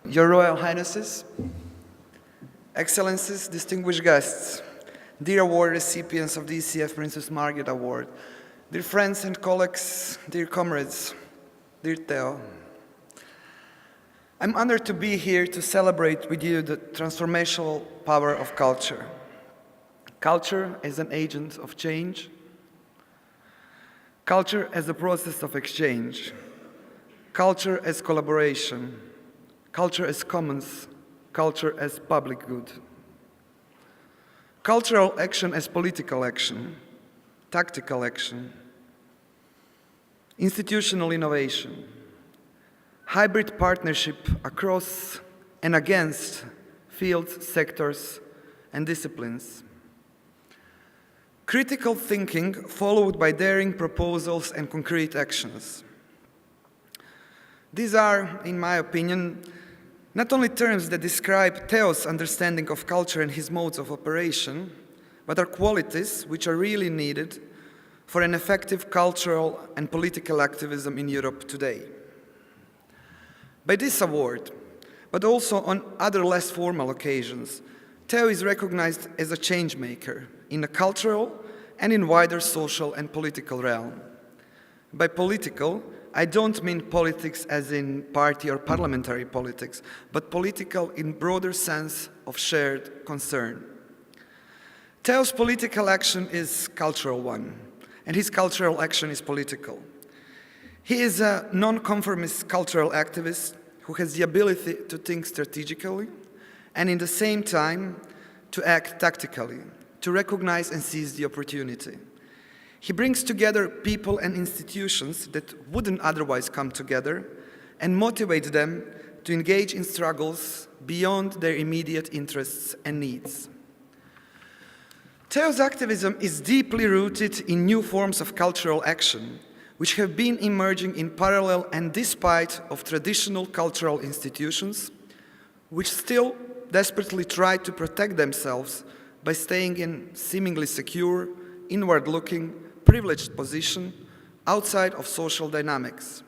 Your Royal Highnesses, Excellencies, distinguished guests, dear award recipients of the ECF Princess Margriet Award, dear friends and colleagues, dear comrades, dear Theo. I'm honored to be here to celebrate with you the transformational power of culture. Culture as an agent of change, culture as a process of exchange, culture as collaboration, culture as commons, culture as public good. Cultural action as political action, tactical action, institutional innovation, hybrid partnership across and against fields, sectors, and disciplines. Critical thinking followed by daring proposals and concrete actions. These are, in my opinion, not only terms that describe Theo's understanding of culture and his modes of operation, but are qualities which are really needed for an effective cultural and political activism in Europe today. By this award, but also on other less formal occasions, Theo is recognized as a change maker in the cultural and in wider social and political realm. By political, I don't mean politics as in party or parliamentary politics, but political in broader sense of shared concern. Theo's political action is cultural one, and his cultural action is political. He is a non-conformist cultural activist who has the ability to think strategically and in the same time to act tactically, to recognize and seize the opportunity. He brings together people and institutions that wouldn't otherwise come together and motivate them to engage in struggles beyond their immediate interests and needs. Theo's activism is deeply rooted in new forms of cultural action, which have been emerging in parallel and despite of traditional cultural institutions, which still desperately try to protect themselves by staying in seemingly secure, inward-looking, privileged position outside of social dynamics.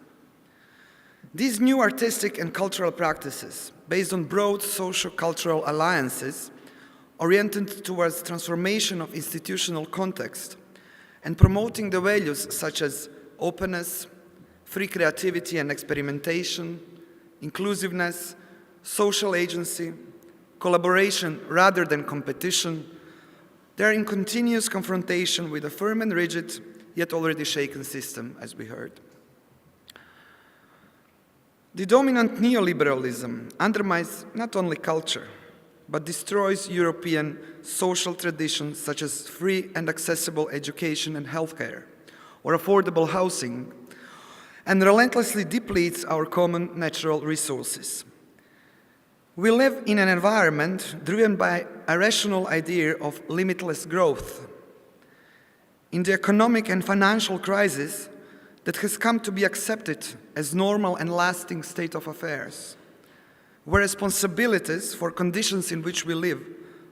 These new artistic and cultural practices, based on broad socio-cultural alliances, oriented towards transformation of institutional context and promoting the values such as openness, free creativity and experimentation, inclusiveness, social agency, collaboration rather than competition, they are in continuous confrontation with a firm and rigid, yet already shaken system, as we heard. The dominant neoliberalism undermines not only culture, but destroys European social traditions such as free and accessible education and healthcare, or affordable housing, and relentlessly depletes our common natural resources. We live in an environment driven by a rational idea of limitless growth. In the economic and financial crisis that has come to be accepted as normal and lasting state of affairs, where responsibilities for conditions in which we live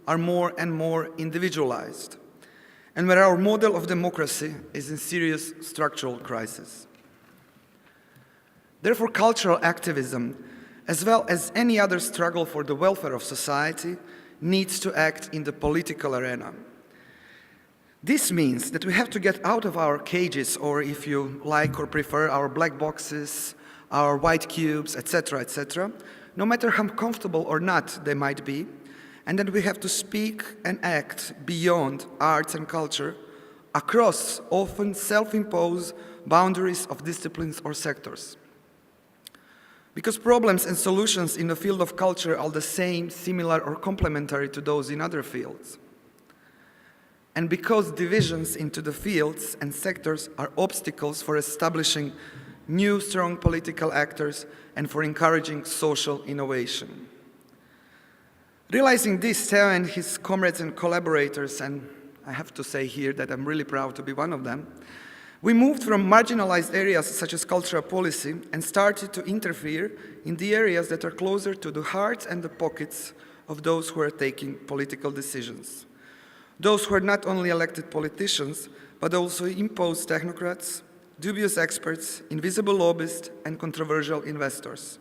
are more and more individualized, and where our model of democracy is in serious structural crisis. Therefore, cultural activism, as well as any other struggle for the welfare of society, needs to act in the political arena. This means that we have to get out of our cages, or if you like or prefer, our black boxes, our white cubes, etc., no matter how comfortable or not they might be, and that we have to speak and act beyond arts and culture across often self-imposed boundaries of disciplines or sectors. Because problems and solutions in the field of culture are the same, similar, or complementary to those in other fields. And because divisions into the fields and sectors are obstacles for establishing new strong political actors and for encouraging social innovation. Realizing this, Theo and his comrades and collaborators, and I have to say here that I'm really proud to be one of them, we moved from marginalized areas such as cultural policy and started to interfere in the areas that are closer to the hearts and the pockets of those who are taking political decisions. Those who are not only elected politicians, but also imposed technocrats, dubious experts, invisible lobbyists, and controversial investors.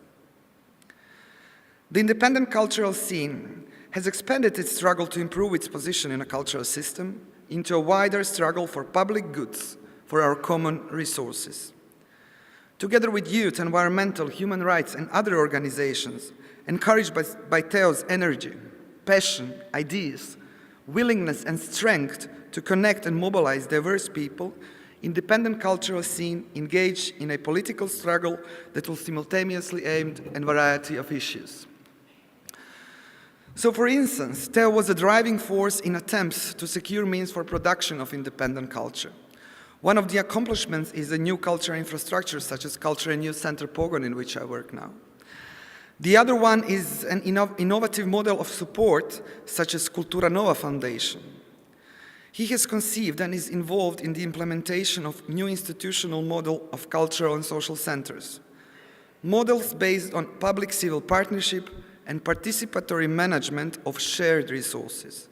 The independent cultural scene has expanded its struggle to improve its position in a cultural system into a wider struggle for public goods, for our common resources. Together with youth, environmental, human rights, and other organizations, encouraged by Teo's energy, passion, ideas, willingness, and strength to connect and mobilize diverse people, independent cultural scene engaged in a political struggle that will simultaneously aim at a variety of issues. So, for instance, Teo was a driving force in attempts to secure means for production of independent culture. One of the accomplishments is a new cultural infrastructure, such as Culture and Youth Center Pogon, in which I work now. The other one is an innovative model of support, such as Cultura Nova Foundation. He has conceived and is involved in the implementation of new institutional model of cultural and social centers. Models based on public-civil partnership and participatory management of shared resources.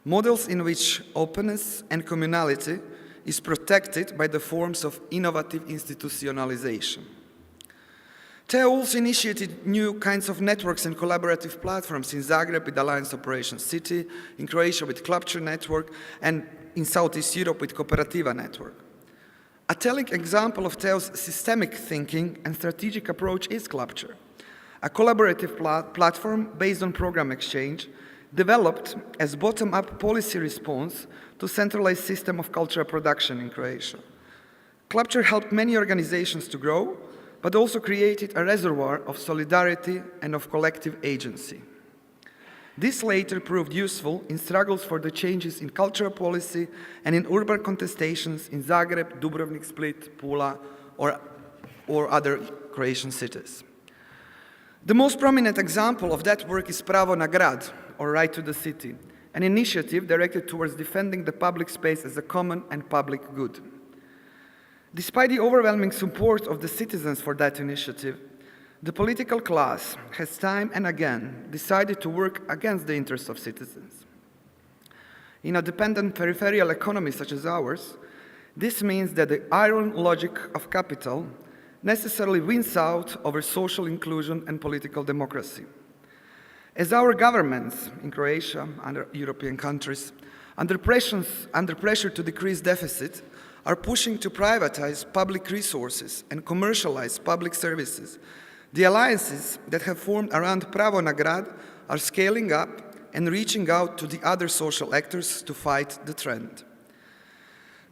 Models in which openness and communality is protected by the forms of innovative institutionalization. Teo also initiated new kinds of networks and collaborative platforms in Zagreb with Alliance Operation City, in Croatia with Klapča Network, and in Southeast Europe with Kooperativa Network. A telling example of Teo's systemic thinking and strategic approach is Klapča, a collaborative platform based on program exchange, developed as bottom-up policy response to centralized system of cultural production in Croatia. Klapča helped many organizations to grow, but also created a reservoir of solidarity and of collective agency. This later proved useful in struggles for the changes in cultural policy and in urban contestations in Zagreb, Dubrovnik, Split, Pula, or other Croatian cities. The most prominent example of that work is Pravo na grad, or Right to the City, an initiative directed towards defending the public space as a common and public good. Despite the overwhelming support of the citizens for that initiative, the political class has time and again decided to work against the interests of citizens. In a dependent peripheral economy such as ours, this means that the iron logic of capital necessarily wins out over social inclusion and political democracy. As our governments in Croatia and other European countries, under pressure to decrease deficit, are pushing to privatize public resources and commercialize public services, the alliances that have formed around Pravo na grad are scaling up and reaching out to the other social actors to fight the trend.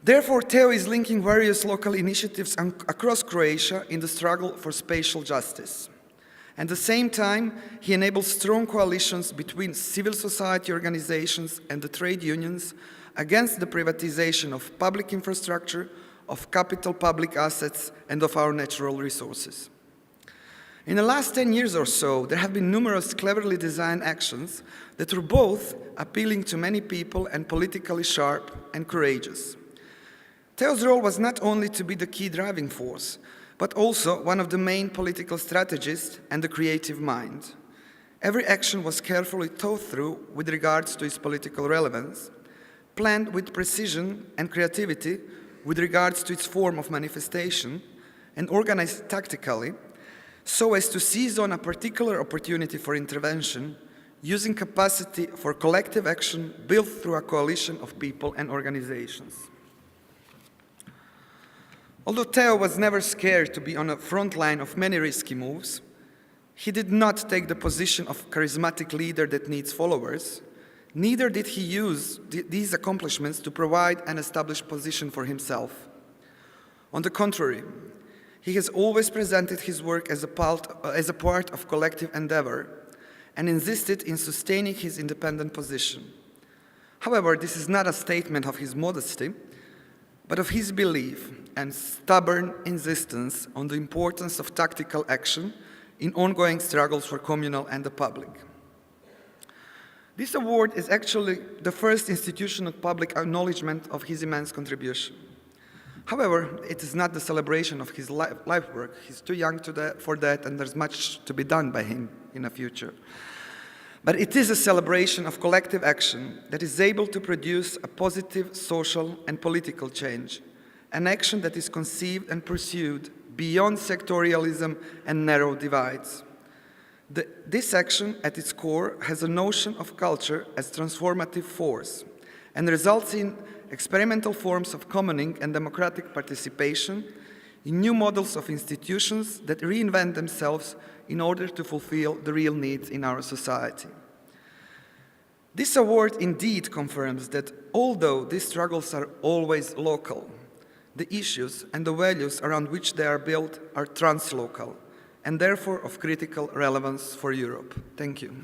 Therefore, Teo is linking various local initiatives across Croatia in the struggle for spatial justice. At the same time, he enables strong coalitions between civil society organizations and the trade unions against the privatization of public infrastructure, of capital public assets, and of our natural resources. In the last 10 years or so, there have been numerous cleverly designed actions that were both appealing to many people and politically sharp and courageous. Teo's role was not only to be the key driving force, but also one of the main political strategists and the creative mind. Every action was carefully thought through with regards to its political relevance, planned with precision and creativity with regards to its form of manifestation, and organized tactically so as to seize on a particular opportunity for intervention, using capacity for collective action built through a coalition of people and organizations. Although Teo was never scared to be on the front line of many risky moves, he did not take the position of charismatic leader that needs followers. Neither did he use these accomplishments to provide an established position for himself. On the contrary, he has always presented his work as a part of collective endeavor and insisted in sustaining his independent position. However, this is not a statement of his modesty, but of his belief and stubborn insistence on the importance of tactical action in ongoing struggles for communal and the public. This award is actually the first institutional public acknowledgement of his immense contribution. However, it is not the celebration of his life work. He's too young for that, and there's much to be done by him in the future. But it is a celebration of collective action that is able to produce a positive social and political change, an action that is conceived and pursued beyond sectorialism and narrow divides. This action, at its core, has a notion of culture as transformative force and results in experimental forms of commoning and democratic participation in new models of institutions that reinvent themselves in order to fulfill the real needs in our society. This award indeed confirms that although these struggles are always local, the issues and the values around which they are built are translocal and therefore of critical relevance for Europe. Thank you.